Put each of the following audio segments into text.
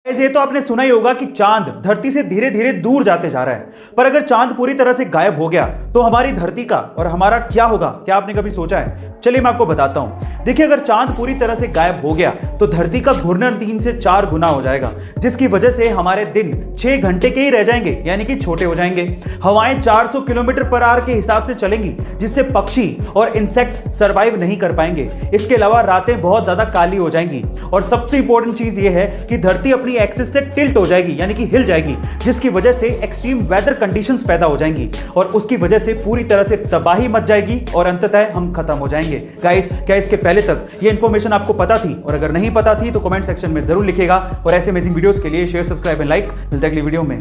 ये तो आपने सुना ही होगा कि चांद धरती से धीरे धीरे दूर जाते जा रहा है, पर अगर चांद पूरी तरह से गायब हो गया तो हमारी धरती का और हमारा क्या होगा? क्या आपने कभी सोचा है? चलिए मैं आपको बताता हूं। देखिए, अगर चांद पूरी तरह से गायब हो गया तो धरती का घूर्णन 3 से 4 गुना हो जाएगा, जिसकी वजह से हमारे दिन 6 घंटे के ही रह जाएंगे, यानी कि छोटे हो जाएंगे। हवाएं 400 किलोमीटर पर आवर के हिसाब से चलेंगी, जिससे पक्षी और इंसेक्ट्स सर्वाइव नहीं कर पाएंगे। इसके अलावा रातें बहुत ज्यादा काली हो जाएंगी और सबसे इंपॉर्टेंट चीज यह है कि धरती अपनी एक्सिस से टिल्ट हो जाएगी, यानी कि हिल जाएगी, जिसकी वजह से एक्सट्रीम वेदर कंडीशंस पैदा हो जाएंगी और उसकी वजह से पूरी तरह से तबाही मच जाएगी और अंततः हम खत्म हो जाएंगे। गाइस, क्या इसके पहले तक ये इंफॉर्मेशन आपको पता थी? और अगर नहीं पता थी तो कमेंट सेक्शन में जरूर लिखिएगा। और ऐसे अमेजिंग वीडियोस के लिए शेयर, सब्सक्राइब एंड लाइक। मिलते हैं अगली वीडियो में।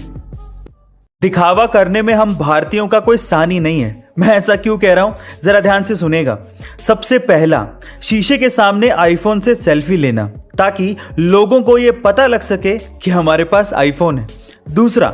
दिखावा करने में हम भारतीयों का कोई सानी नहीं है। मैं ऐसा क्यों कह रहा हूं, जरा ध्यान से सुनेगा। सबसे पहला, शीशे के सामने आईफोन से सेल्फी लेना, ताकि लोगों को यह पता लग सके कि हमारे पास आईफोन है। दूसरा,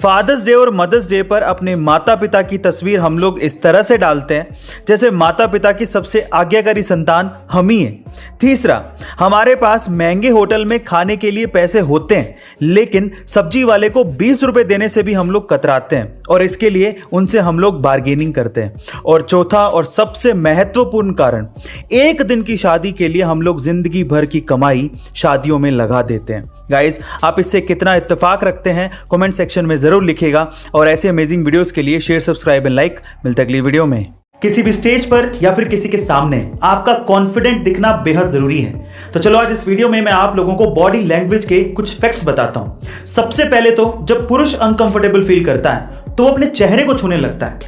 फादर्स डे और मदर्स डे पर अपने माता पिता की तस्वीर हम लोग इस तरह से डालते हैं जैसे माता पिता की सबसे आज्ञाकारी संतान हम ही हैं। तीसरा, हमारे पास महंगे होटल में खाने के लिए पैसे होते हैं, लेकिन सब्जी वाले को 20 रुपए देने से भी हम लोग कतराते हैं और इसके लिए उनसे हम लोग बार्गेनिंग करते हैं। और चौथा और सबसे महत्वपूर्ण कारण, एक दिन की शादी के लिए हम लोग जिंदगी भर की कमाई शादियों में लगा देते हैं। गाइस, आप इससे कितना इत्तेफाक रखते हैं कमेंट सेक्शन में जरूर लिखिएगा। और ऐसे अमेजिंग वीडियोस के लिए शेयर, सब्सक्राइब एंड लाइक। मिलते हैं अगली वीडियो में। किसी भी स्टेज पर या फिर किसी के सामने आपका कॉन्फिडेंट दिखना बेहद जरूरी है। तो चलो आज इस वीडियो में मैं आप लोगों को बॉडी लैंग्वेज के कुछ फैक्ट्स बताता हूं। सबसे पहले तो जब पुरुष अनकंफर्टेबल फील करता है तो वो अपने चेहरे को छूने लगता है,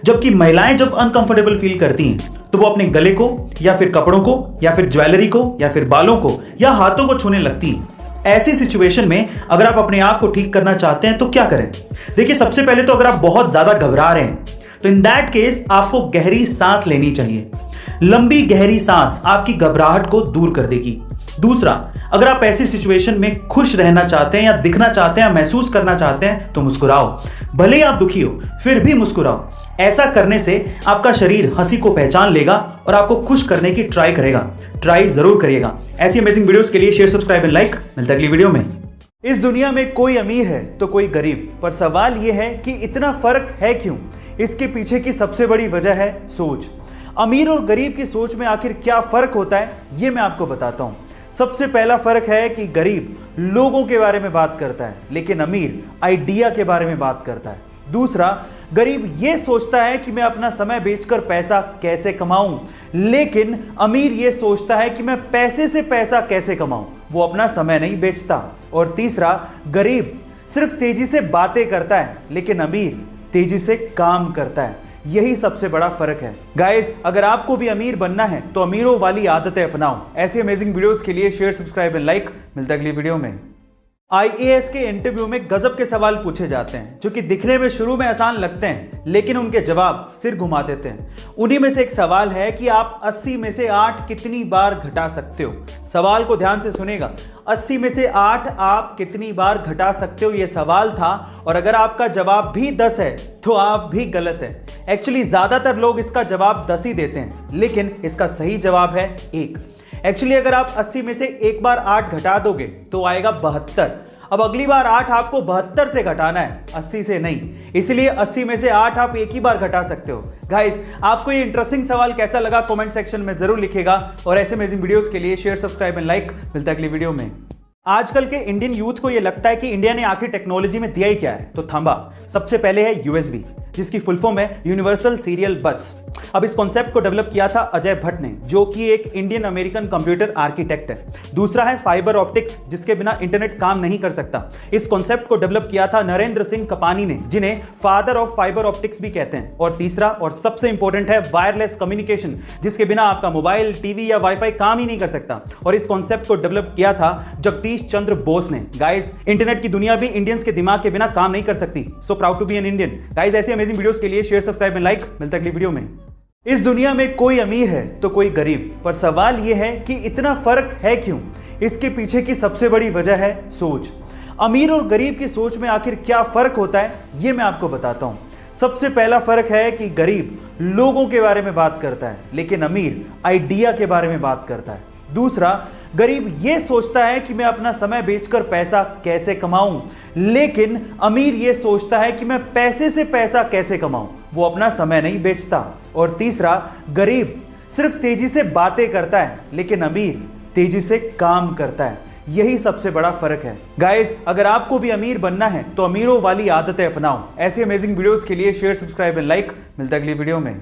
जबकि महिलाएं जब अनकंफर्टेबल फील करती हैं तो वो अपने गले को या फिर कपड़ों को या फिर ज्वेलरी को या फिर बालों को या हाथों को छूने लगती हैं। ऐसी सिचुएशन में अगर आप अपने आप को ठीक करना चाहते हैं तो क्या करें? देखिए, सबसे पहले तो अगर आप बहुत ज्यादा घबरा रहे हैं तो इन दैट केस आपको गहरी सांस लेनी चाहिए। लंबी गहरी सांस आपकी घबराहट को दूर कर देगी। दूसरा, अगर आप ऐसी सिचुएशन में खुश रहना चाहते हैं या दिखना चाहते हैं या महसूस करना चाहते हैं तो मुस्कुराओ। भले ही आप दुखी हो फिर भी मुस्कुराओ। ऐसा करने से आपका शरीर हंसी को पहचान लेगा और आपको खुश करने की ट्राई करेगा। ट्राई जरूर करिएगा। ऐसी अमेजिंग वीडियोस के लिए शेयर, सब्सक्राइब एंड लाइक। मिलते हैं अगली वीडियो में। इस दुनिया में कोई अमीर है तो कोई गरीब, पर सवाल यह है कि इतना फर्क है क्यों? इसके पीछे की सबसे बड़ी वजह है सोच। अमीर और गरीब की सोच में आखिर क्या फर्क होता है, ये मैं आपको बताता हूं। सबसे पहला फर्क है कि गरीब लोगों के बारे में बात करता है, लेकिन अमीर आइडिया के बारे में बात करता है। दूसरा, गरीब यह सोचता है कि मैं अपना समय बेचकर पैसा कैसे कमाऊं, लेकिन अमीर यह सोचता है कि मैं पैसे से पैसा कैसे कमाऊं, वो अपना समय नहीं बेचता। और तीसरा, गरीब सिर्फ तेजी से बातें करता है, लेकिन अमीर तेजी से काम करता है। यही सबसे बड़ा फर्क है। गाइस, अगर आपको भी अमीर बनना है तो अमीरों वाली आदतें अपनाओ। ऐसी अमेजिंग वीडियोस के लिए शेयर, सब्सक्राइब एंड लाइक। मिलता है अगली वीडियो में। आईएएस के इंटरव्यू में गजब के सवाल पूछे जाते हैं जो कि दिखने में शुरू में आसान लगते हैं, लेकिन उनके जवाब सिर घुमा देते हैं। उन्हीं में से एक सवाल है कि आप 80 में से 8 कितनी बार घटा सकते हो? सवाल को ध्यान से सुनेगा। 80 में से 8 आप कितनी बार घटा सकते हो, यह सवाल था। और अगर आपका जवाब भी 10 है तो आप भी गलत है। एक्चुअली ज्यादातर लोग इसका जवाब 10 ही देते हैं, लेकिन इसका सही जवाब है 1। एक्चुअली अगर आप 80 में से एक बार 8 घटा दोगे तो आएगा 72। अब अगली बार 8 आपको 72 से घटाना है, 80 से नहीं। इसलिए 80 में से 8 आप एक ही बार घटा सकते हो। गाइस, आपको ये इंटरेस्टिंग सवाल कैसा लगा कमेंट सेक्शन में जरूर लिखिएगा। और ऐसे अमेजिंग वीडियोस के लिए शेयर, सब्सक्राइब एंड लाइक। मिलता है अगली वीडियो में। आजकल के इंडियन यूथ को यह लगता है कि इंडिया ने आखिर टेक्नोलॉजी में दिया ही क्या है, तो थांबा। सबसे पहले है यूएसबी, जिसकी फुल फॉर्म है यूनिवर्सल सीरियल बस। अब इस कॉन्सेप्ट को डेवलप किया था अजय भट्ट ने, जो कि एक इंडियन अमेरिकन कंप्यूटर आर्किटेक्ट है। दूसरा है फाइबर ऑप्टिक्स, जिसके बिना इंटरनेट काम नहीं कर सकता। इस कॉन्सेप्ट को डेवलप किया था नरेंद्र सिंह कपानी ने, जिन्हें फादर ऑफ फाइबर ऑप्टिक्स भी कहते हैं। और तीसरा और सबसे इंपॉर्टेंट है वायरलेस कम्युनिकेशन, जिसके बिना आपका मोबाइल, टीवी या वाईफाई काम ही नहीं कर सकता। और इस कॉन्सेप्ट को डेवलप किया था जगदीश चंद्र बोस ने। गाइस, इंटरनेट की दुनिया भी इंडियंस के दिमाग के बिना काम नहीं कर सकती। So proud to be an Indian. Guys, ऐसी अमेजिंग वीडियोस के लिए शेयर, सब्सक्राइब एंड लाइक। मिलता है अगली वीडियो में। इस दुनिया में कोई अमीर है तो कोई गरीब, पर सवाल यह है कि इतना फर्क है क्यों? इसके पीछे की सबसे बड़ी वजह है सोच। अमीर और गरीब की सोच में आखिर क्या फर्क होता है, यह मैं आपको बताता हूं। सबसे पहला फर्क है कि गरीब लोगों के बारे में बात करता है, लेकिन अमीर आइडिया के बारे में बात करता है। दूसरा, गरीब ये सोचता है कि मैं अपना समय बेचकर पैसा कैसे कमाऊं, लेकिन अमीर ये सोचता है कि मैं पैसे से पैसा कैसे कमाऊं, वो अपना समय नहीं बेचता। और तीसरा, गरीब सिर्फ तेजी से बातें करता है, लेकिन अमीर तेजी से काम करता है। यही सबसे बड़ा फर्क है। गाइस, अगर आपको भी अमीर बनना है तो अमीरों वाली आदतें अपनाओ। ऐसे अमेजिंग वीडियोस के लिए शेयर, सब्सक्राइब एंड लाइक। मिलता है अगली वीडियो में।